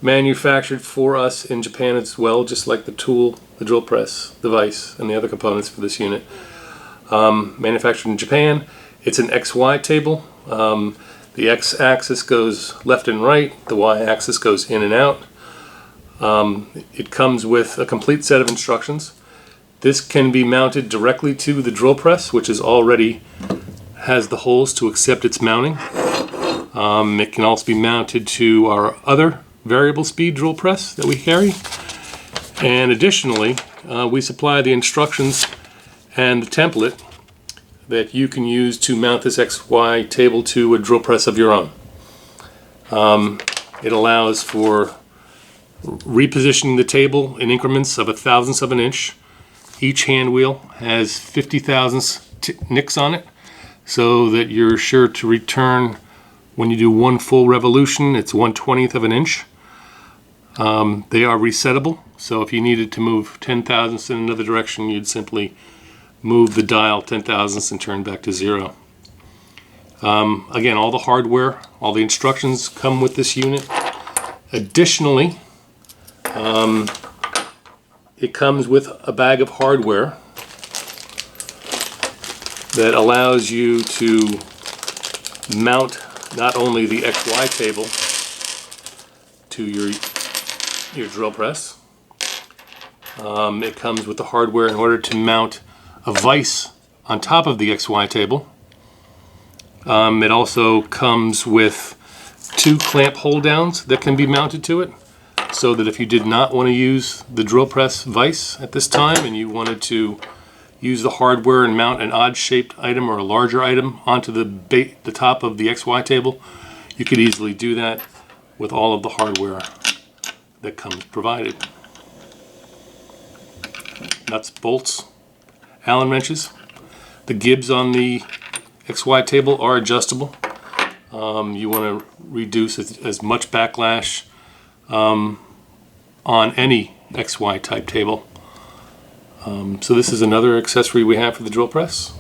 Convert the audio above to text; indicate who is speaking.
Speaker 1: manufactured for us in Japan as well, just like the tool, the drill press, the vise, and the other components for this unit. Manufactured in Japan. It's an XY table. The X-axis goes left and right, the Y-axis goes in and out. It comes with a complete set of instructions. This can be mounted directly to the drill press, which is already has the holes to accept its mounting. It can also be mounted to our other variable speed drill press that we carry. And additionally, we supply the instructions and the template that you can use to mount this XY table to a drill press of your own. It allows for repositioning the table in increments of 1/1000th of an inch. Each hand wheel has 50 thousandths nicks on it, so that you're sure to return when you do one full revolution. It's 1/20th of an inch. They are resettable, so if you needed to move 10 thousandths in another direction, you'd simply move the dial 10 thousandths and turn back to 0. Again, all the hardware, all the instructions come with this unit. Additionally, it comes with a bag of hardware that allows you to mount not only the XY table to your drill press. It comes with the hardware in order to mount a vise on top of the XY table. It also comes with 2 clamp hold downs that can be mounted to it, so that if you did not want to use the drill press vise at this time and you wanted to use the hardware and mount an odd shaped item or a larger item onto the top of the XY table, you could easily do that with all of the hardware that comes provided. Nuts, bolts, Allen wrenches. The gibs on the XY table are adjustable. You want to reduce as much backlash on any XY type table. So this is another accessory we have for the drill press.